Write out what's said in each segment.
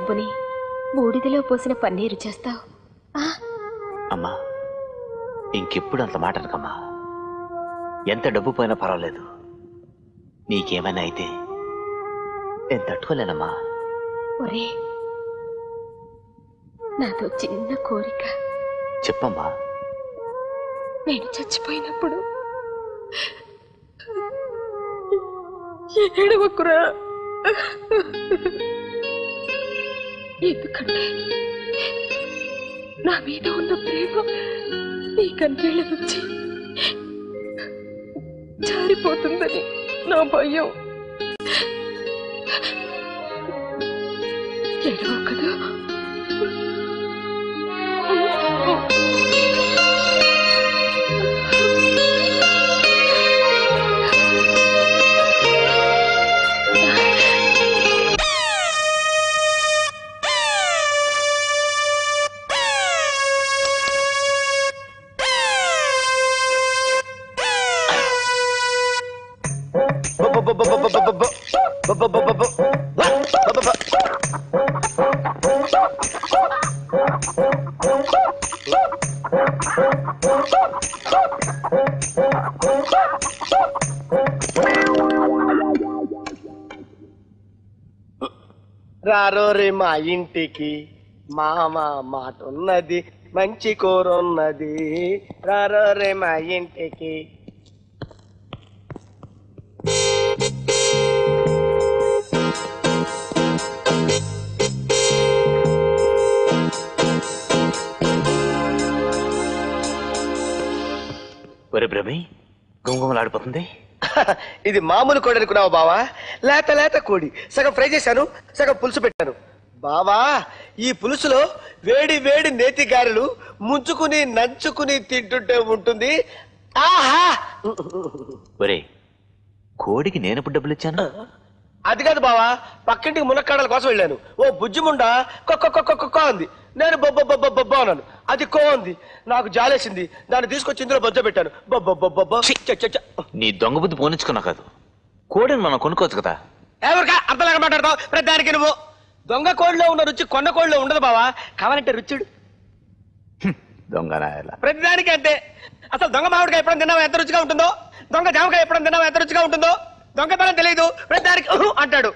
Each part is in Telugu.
డబ్బుని బూడిదలో పోసిన పన్నీరు చేస్తావు. అమ్మా, ఇంకెప్పుడు అంత మాట అనకమ్మా. ఎంత డబ్బు పోయినా పర్వాలేదు, నీకేమైనా అయితే నేను తట్టుకోలేనమ్మా. ఒరే, నాతో చిన్న కోరిక. చెప్పమ్మా. నేను చచ్చిపోయినప్పుడు ఏడవకురా. ఎందుకంటే నా మీద ఉన్న ప్రేమ నీ కన్నీళ్ళ నుంచి జారిపోతుందని నా భయం. ఏడవ కదా. రారో రే మా ఇంటికి, మామ మాట ఉన్నది, మంచి కూరున్నది. రారో రే మా ఇంటికి. ఒరే బ్రహ్మి, గుమగుమలాడిపోతుంది. ఇది మామూలు కోడి అనుకున్నావు బావా? లేత లేత కోడి. సగం ఫ్రై చేశాను, సగం పులుసు పెట్టాను. బావా, ఈ పులుసులో వేడి వేడి నేతి గారెలు ముంచుకుని నంచుకుని తింటుంటే ఉంటుంది. ఆహా! ఒరే, కోడికి నేనెప్పుడు డబ్బులు ఇచ్చాను? అది కాదు బావా, పక్కింటికి మునక్కాడల కోసం వెళ్ళాను. ఓ బుజ్జిముండ కొక్క అంది. నేను బొబ్బ అన్నాను. అది కో అంది. నాకు జాలేసింది. దాన్ని తీసుకొచ్చి ఇందులో బొజ్జ పెట్టాను. నీ దొంగ బుద్ధి పోనించుకున్నా కాదు, కోడిని మనం కొనుక్కోవచ్చు కదా. ఎవరికా అర్థంలాగా మాట్లాడతావు? ప్రతి దానికి నువ్వు. దొంగ కోడిలో ఉన్న రుచి కొన్న కోడిలో ఉండదు బావా. కావాలంటే రుచుడు. దొంగ ప్రతిదానికి అంతే. అసలు దొంగ మామిడికాయ ఎప్పుడైనా తిన్నావా ఎంత రుచిగా ఉంటుందో? దొంగ జామకాయ ఎప్పుడైనా తిన్నావా ఎంత రుచిగా ఉంటుందో? దొంగతనం తెలియదు, ప్రతిదానికి అంటాడు.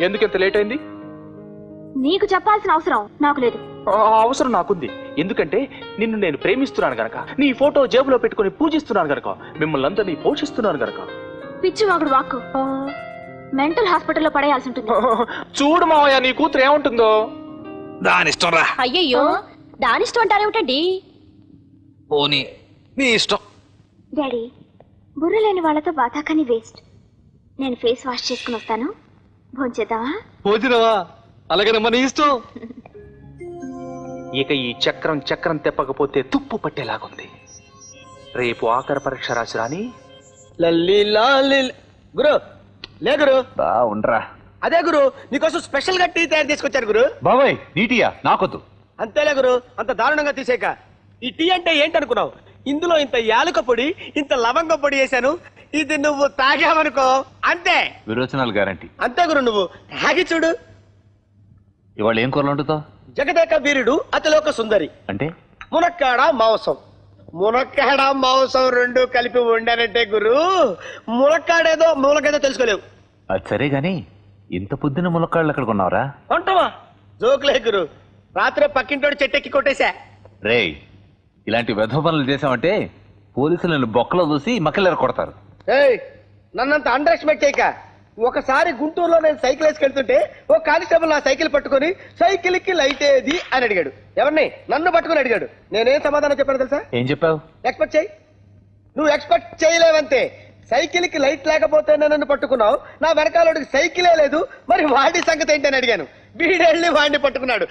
ఎందుకు ఎంత లేట్ అయింది? నీకు చెప్పాల్సిన అవసరం నాకు లేదు. అవసరం నాకుంది. ఎందుకంటే నిన్ను నేను ప్రేమిస్తున్నాను గనక, నీ ఫోటో జేబులో పెట్టుకుని పూజిస్తున్నాను గనక, మిమ్మల్ని అందరినీ పోషిస్తున్నాను గనక. పిచ్చి వాగుడు వాక్కు. మెంటల్ హాస్పిటల్లో పడేయాల్సి ఉంటుంది. చూడు మావయ్య, నీ కూతురు ఏముంటుందో. దాని ఇష్టం రా. అయ్యయ్యో, దాని ఇష్టం అంటారేమిటండి? పోనీ నీ ఇష్టం. డాడీ, బుర్ర లేని వాళ్ళతో బాతాకని వేస్ట్. నేను ఫేస్ వాష్ చేసుకుని వస్తాను, భోంచేద్దామా? భోజనమా? అలాగేనమ్మా, నీ ఇష్టం. ఇక ఈ చక్రం చక్రం తెప్పకపోతే తుప్పు పట్టేలాగుంది. రేపు ఆఖరి పరీక్ష రాసి రాని. గురు లే గురు. ఉండరా. అదే గురు, నీకోసం స్పెషల్ గా టీ తయారు చేసుకొచ్చాను గురు. బాబాయ్, నీ టీయా? నాకొద్దు. అంతేలే గురు, అంత దారుణంగా తీసేక. ఈ టీ అంటే ఏంటనుకున్నావు? ఇందులో ఇంత యాలుక పొడి, ఇంత లవంగ పొడి వేసాను. ఇది నువ్వు తాగావనుకో అంతే, విరోచనాలు గ్యారంటీ. అంతే గురు. నువ్వు తాగి చూడు. ఇవాళ ఏం కూరలు వండుతావు? జగదేక వీరుడు అతిలోక సుందరి అంటే మునక్కాడ మాంసం. మునక్కాడ మాంసం రెండు కలిపి వండానంటే గురు, మునక్కాడేదో మూలకేదో తెలుసుకోలేవు. అది సరే గాని, ఇంత పొద్దున్న ములక్కాళ్ళు ఎక్కడ కొన్నావురా? కొంటావా? జోకులే గురు, రాత్రే పక్కింటోడు చెట్టెక్కి కొట్టేశా. రే, ఇలాంటి వెధవ పనులు చేసామంటే పోలీసులను బొక్కలో చూసి మక్కలెర కొడతారు. ఏయ్, నన్నంత అండర్ ఎస్టిమేట్ చేయక. ఒకసారి గుంటూరులో నేను సైకిల్ వేసుకెళ్తుంటే ఓ కానిస్టేబుల్ నా సైకిల్ పట్టుకుని సైకిల్ కి లైట్ ఏది అని అడిగాడు. ఎవరిని? నన్ను పట్టుకుని అడిగాడు. నేనేం సమాధానం చెప్పాను తెలుసా? ఏం చెప్పావు? ఎక్స్పెక్ట్ చేయి. నువ్వు ఎక్స్పెక్ట్ చేయలేవంతే. సైకిల్ కి లైట్ లేకపోతే నన్ను పట్టుకున్నావు, నా వెనకాలడికి సైకిలే లేదు, మరి వాడి సంగతి ఏంటని అడిగాను. వీడెళ్ళి వాడిని పట్టుకున్నాడు.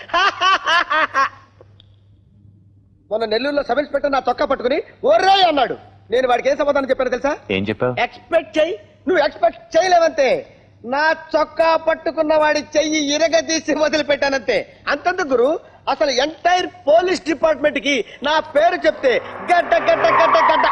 మొన్న నెల్లూరులో సబ్ ఇన్స్పెక్టర్ నా చొక్కా పట్టుకుని ఓర్రాయ్ అన్నాడు. నేను వాడికి ఏం సమాధానం చెప్పాను తెలుసా? ఏం చెప్పావు? ఎక్స్పెక్ట్ చెయ్యి. నువ్వు ఎక్స్పెక్ట్ చేయలేవంతే. నా చొక్కా పట్టుకున్న వాడి చెయ్యి ఇరగదీసి వదిలిపెట్టానంతే. అంతందుకు గురు, అసలు ఎంటైర్ పోలీస్ డిపార్ట్మెంట్ కి నా పేరు చెప్తే గడ్డ గడ్డ గడ్డ గడ్డ.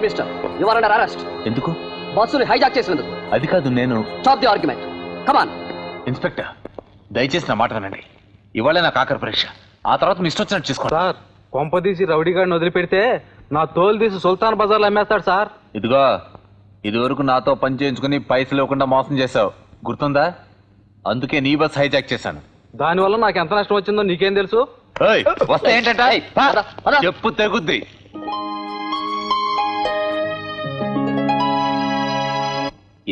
Mister, you are under arrest. ఎందుకు? బస్సుని హైజాక్ చేసినందుకు. అది కాదు, నేను stop the argument. Come on. Inspector, దయచేసి నా మాట వినండి. ఇవాళ నాకు ఆఖరి పరీక్ష. ఆ తర్వాత మీ ఇష్టం వచ్చినట్టు చేసుకోండి. సార్, కొంపదీసి రౌడీ గాడిని వదిలిపెడితే నా తోలు తీసి సుల్తాన్ బజార్లో అమ్మేస్తాడు సార్. ఇదిగో, ఇదివరకు నాతో పని చేయించుకుని పైసలు ఇవ్వకుండా మోసం చేశావు, గుర్తుందా? అందుకే నీ బస్ హైజాక్ చేశాను. దానివల్ల నాకు ఎంత నష్టం వచ్చిందో నీకేం తెలుసు? వస్తే ఏంటంట చెప్పు తెగుద్ది.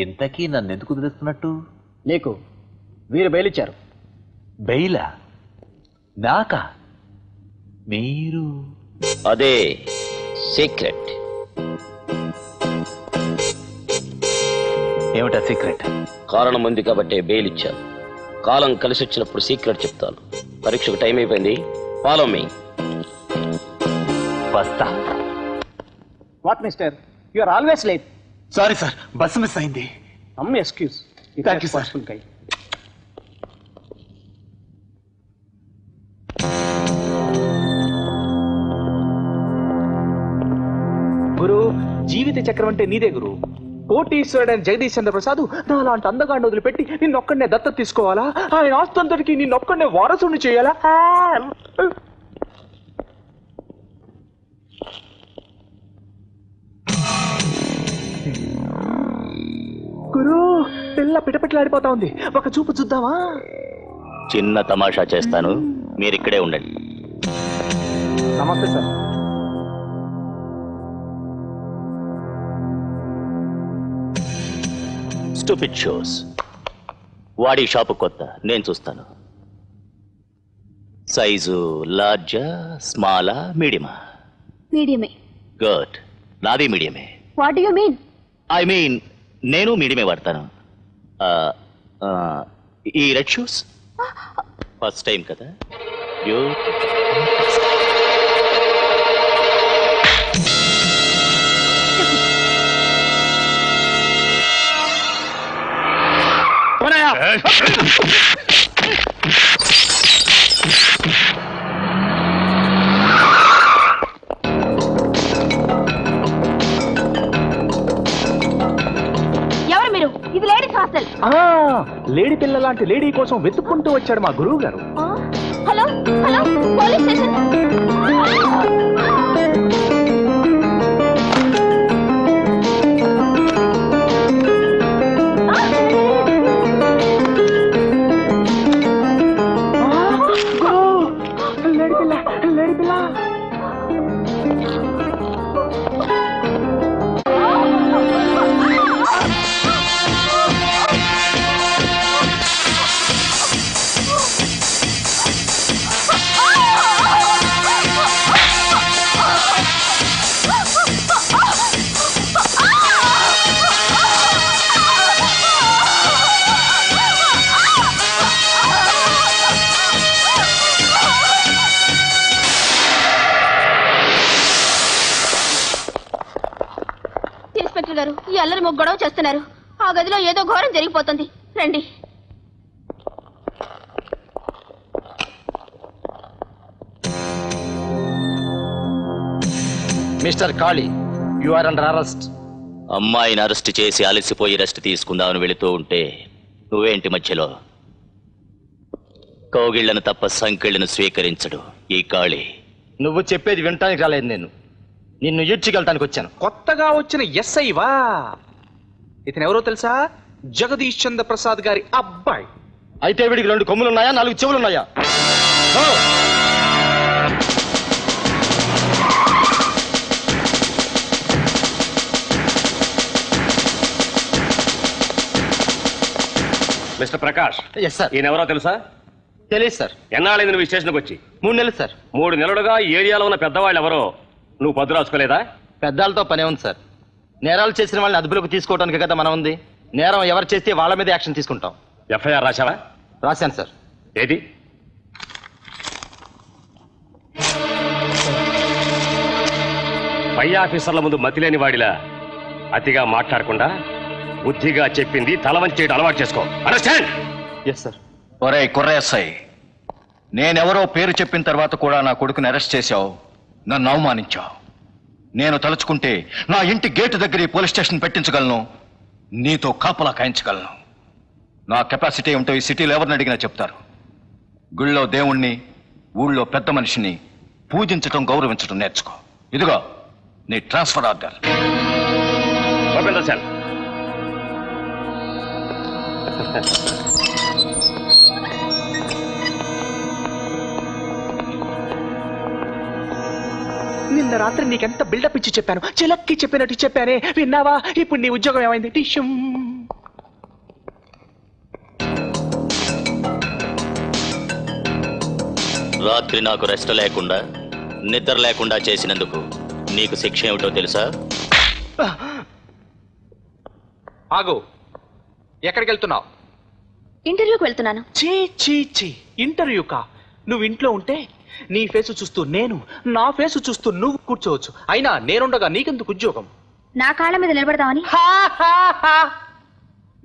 ఇంతకీ నన్ను ఎందుకు వదిలేస్తున్నట్టు? నీకు వీరు బెయిలిచ్చారు. బెయిలా? నాకా? మీరు? అదే సీక్రెట్. ఏమిటా సీక్రెట్? కారణం ఉంది కాబట్టి బెయిల్ ఇచ్చాను. కాలం కలిసి వచ్చినప్పుడు సీక్రెట్ చెప్తాను. పరీక్షకు టైం అయిపోయింది. Follow me. వస్తా. What mister, you are always late. Sorry sir, bus miss అయింది. Some excuse. Thank you sir. గురు, జీవిత చక్రం అంటే నీదే గురు. కోటీశ్వరుడైన జగదీష్ చంద్ర ప్రసాద్ నా అలాంటి అందగాన్ని వదిలిపెట్టి నిన్నొక్కడనే దత్తత తీసుకోవాలా? ఆయన ఆస్తంతటికి నిన్నొక్కడనే వారసుని చేయాలా? గురు, పిల్ల పిటపిటలాడిపోతా ఉంది. ఒక చూపు చూద్దామా? చిన్న తమాషా చేస్తాను, మీరిక్కడే ఉండండి. నమస్తే సార్. Stupid shows. వాడి షాపు కొత్త, నేను చూస్తాను. సైజు లార్జా, స్మాలా, మీడియమా? మీడియమే. గుడ్, నాది మీడియమే. What do you mean? I mean నేను మీడియమే వాడతాను. ఈ రెడ్ షూస్ ఫస్ట్ టైం కదా? ఎవరు మీరు? ఇది లేడీస్ హాస్టల్. లేడీ పిల్ల లాంటి లేడీ కోసం వెతుక్కుంటూ వచ్చాడు మా గురువు గారు. Hello hello, police station. Inspector గారు, ఈ అల్లరి మొగ్గు గొడవ చేస్తున్నారు. ఆ గదిలో ఏదో ఘోరం జరిగిపోతుంది. రండి. Mister Kali, you are under arrest. అమ్మాయిని అరెస్ట్ చేసి అలసిపోయి రెస్ట్ తీసుకుందామని వెళుతూ ఉంటే నువ్వేంటి మధ్యలో? కౌగిళ్లను తప్ప సంకెళ్లను స్వీకరించడు ఈ కాళీ. నువ్వు చెప్పేది వినటానికి రాలేదు, నేను నిన్ను ఈడ్చికెళ్ళటానికి వచ్చాను. కొత్తగా వచ్చిన ఎస్ఐవా? ఇతను ఎవరో తెలుసా? జగదీష్ చంద్ర ప్రసాద్ గారి అబ్బాయి. అయితే వీడికి 2 కొమ్ములున్నాయా, 4 చెవులున్నాయా? మిస్టర్ ప్రకాష్. Yes sir. ఈయనెవరో తెలుసా? తెలియదు సార్. ఎన్నాళ్ళైంది నువ్వు ఈ స్టేషన్కి వచ్చి? 3 నెలలు సార్. 3 నెలలుగా ఈ ఏరియాలో ఉన్న పెద్దవాళ్ళు ఎవరో నువ్వు పద్దు రాసుకోలేదా? పెద్దాలతో పనే ఉంది సార్. నేరాలు చేసిన వాళ్ళని అదుపులోకి తీసుకోవడానికి కదా మనం ఉంది. నేరం ఎవరు చేస్తే వాళ్ళ మీద యాక్షన్ తీసుకుంటాం. ఎఫ్ఐఆర్ రాశావా? రాశాను సార్. ఏది? పై ఆఫీసర్ల ముందు మతిలేని వాడిలా అతిగా మాట్లాడకుండా బుద్ధిగా చెప్పింది తల వంచి చేయడం అలవాటు చేసుకో. అండర్స్టాండ్? Yes sir. ఒరే కుర్రేస్ఐ, నేనెవరో పేరు చెప్పిన తర్వాత కూడా నా కొడుకుని అరెస్ట్ చేశావు, నన్ను అవమానించావు. నేను తలుచుకుంటే నా ఇంటి గేటు దగ్గర ఈ పోలీస్ స్టేషన్ పెట్టించగలను, నీతో కాపలా కాయించగలను. నా కెపాసిటీ ఏమిటో ఈ సిటీలో ఎవరిని అడిగినా చెప్తారు. గుళ్ళో దేవుణ్ణి, ఊళ్ళో పెద్ద మనిషిని పూజించటం, గౌరవించటం నేర్చుకో. ఇదిగో నీ ట్రాన్స్ఫర్ ఆర్డర్. నిన్న రాత్రి నీకెంత బిల్డప్ ఇచ్చి చెప్పాను, చిలక్కి చెప్పినట్టు చెప్పానే, విన్నావా? ఇప్పుడు నీ ఉద్యోగం ఏమైంది? టిష్యం. రాత్రి నాకు రెస్ట్ లేకుండా, నిద్ర లేకుండా చేసినందుకు నీకు శిక్ష ఏమిటో తెలుసా? ఆగు, ఎక్కడికి వెళ్తున్నావు? ఇంటర్వ్యూకి వెళ్తున్నాను. చీ చీ చీ, ఇంటర్వ్యూకా? నువ్వు ఇంట్లో ఉంటే నీ ఫేసు చూస్తూ నేను, నా ఫేసు చూస్తూ నువ్వు కూర్చోవచ్చు. అయినా నేనుండగా నీకెందుకు ఉద్యోగం? నా కాళ్ళ మీద నిలబడదామని.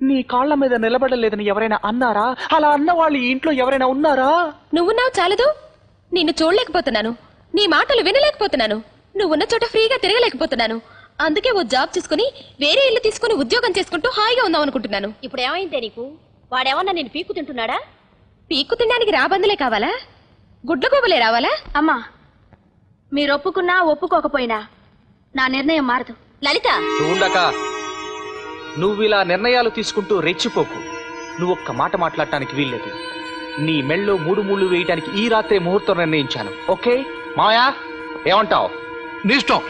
నీ కాళ్ళ మీద నిలబడలేదని ఎవరైనా అన్నారా? అలా అన్న వాళ్ళు ఈ ఇంట్లో ఎవరైనా ఉన్నారా? నువ్వున్నావు చాలదు. నిన్ను చూడలేకపోతున్నాను, నీ మాటలు వినలేకపోతున్నాను, నువ్వున్న చోట ఫ్రీగా తిరగలేకపోతున్నాను. అందుకే ఓ జాబ్ చేసుకుని వేరే ఇల్లు తీసుకుని ఉద్యోగం చేసుకుంటూ హాయిగా ఉందాం అనుకుంటున్నాను. ఇప్పుడు ఏమైందే నీకు? వాడేమన్నా నేను పీక్కు తింటున్నాడా? పీక్కు తినడానికి రాబందులే కావాలా? గుడ్ల గోబలే రావాలా? అమ్మా, మీరు ఒప్పుకున్నా ఒప్పుకోకపోయినా నా నిర్ణయం మారదు. లలిత, ఉండక నువ్వు ఇలా నిర్ణయాలు తీసుకుంటూ రెచ్చిపోకు. నువ్వు ఒక్క మాట మాట్లాడటానికి వీల్లేదు. నీ మెళ్ళో 3 ముళ్ళు వేయటానికి ఈ రాత్రే ముహూర్తం నిర్ణయించాను. ఓకే మాయా, ఏమంటావు? నీ ఇష్టం.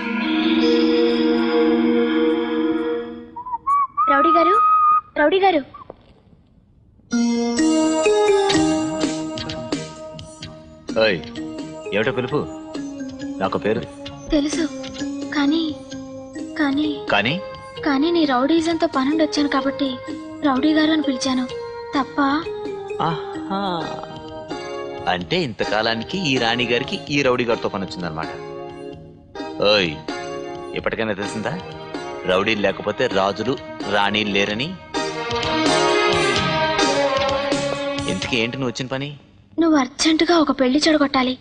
రౌడీ గారు, రౌడీ గారు. ఏమిటో పిలుపు? నాకు పేరు తెలుసు, కానీ కానీ కానీ కానీ నీ రౌడీజంతో పనుండి వచ్చాను కాబట్టి రౌడీ గారు అని పిలిచాను. తప్ప? అంటే ఇంతకాలానికి ఈ రాణి గారికి ఈ రౌడీ గారితో పని వచ్చిందనమాట. ఓయ్, ఎప్పటికైనా తెలిసిందా రౌడీలు లేకపోతే రాజులు రాణీలు లేరని? ఇంతకీ ఏంటి నువ్వు వచ్చిన పని? నువ్వు అర్జెంటుగా ఒక పెళ్లి చెడగొట్టాలి.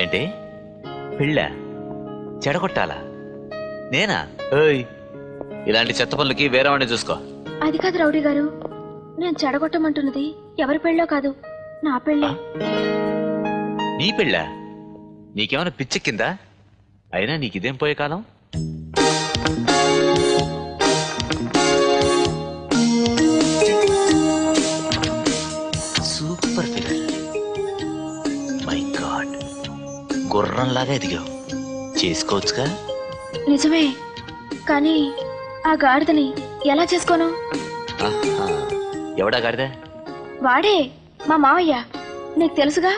ఏంటి పెళ్ళ చెడగొట్టాలా? నేనా? ఓయ్, ఇలాంటి చెత్త పనులకి వేరే వాడిని చూసుకో. అది కాదు రౌడీ గారు, నేను చెడగొట్టమంటున్నది ఎవరి పెళ్ళో కాదు, నా పెళ్ళే. నీ పెళ్ళ? నీకేమైనా పిచ్చెక్కిందా? అయినా నీకిదేం పోయే కాలం? సూపర్ ఫిగర్, మై గాడ్, గుర్రంలాగా ఎదిగావు. చేసుకోవచ్చుగా? నిజమే, కానీ ఆ గాడిదని ఎలా చేసుకోను? ఎవడా గాడిద? వాడే, మా మావయ్య. నీకు తెలుసుగా.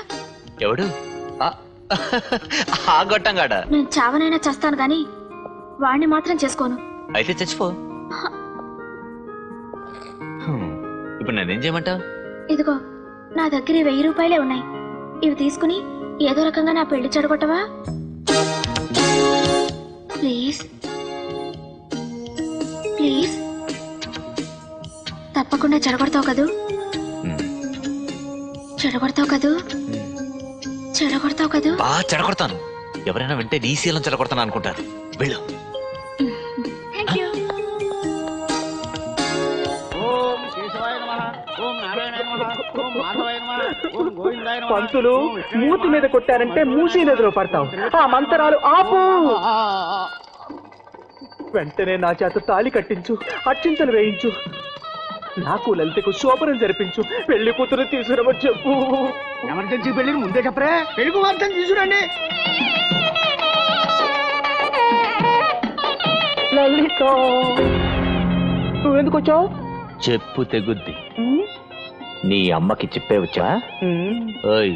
ఎవడు? ఆ గొట్టంగాడ. నేను చావనైనా చేస్తాను గాని వాణ్ణి మాత్రం చేసుకోను. అయితే చచ్చిపో. ఇప్పుడు నేనేం చేయమంటావు? ఇదిగో, నా దగ్గర 1000 రూపాయలే ఉన్నాయి. ఇవి తీసుకుని ఏదో రకంగా నా పెళ్లి చెడగొట్టవా? Please please. తప్పకుండా చెడగొడతావు కదూ? చెడగొడతావు కదూ? చెడగొడతావు కదూ? చెడగొడతాను. ఎవరైనా వింటే నీ శీలం చెడగొడతాను అనుకుంటారు. వెళ్ళు. పంతులు మూతి మీద కొట్టారంటే మూసీ నదిలో పడతావు. ఆ మంతరాలు ఆపు. వెంటనే నా చేత తాళి కట్టించు, అర్చింతలు వేయించు. నాకు లలితకు శోభనం జరిపించు. పెళ్లి కూతురు తీసుకురమని చెప్పు. ఎమర్జెన్సీ పెళ్లికి ముందే చెప్పరే. పెళ్లి కుమార్తెను తీసుకురండి. లలిత, నువ్వెందుకు వచ్చావు? చెప్పు తెగుద్ది. నీ అమ్మకి చెప్పే వచ్చా? ఓయ్,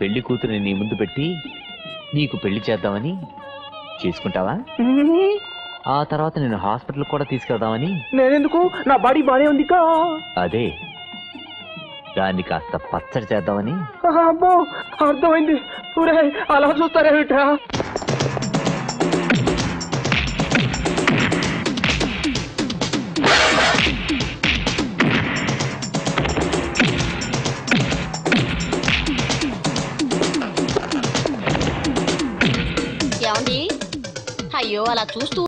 పెళ్లి కూతురిని నీ ముందు పెట్టి నీకు పెళ్లి చేద్దామని చేసుకుంటావా? ఆ తర్వాత నేను హాస్పిటల్ కూడా తీసుకెళ్దామని. నేనెందుకు? నా బాడీ బానే ఉంది. అదే, దాన్ని కాస్త పచ్చడి చేద్దామని. అబ్బో, అర్థమైంది. అలా చూస్తారేమిట్రా? చూస్తూ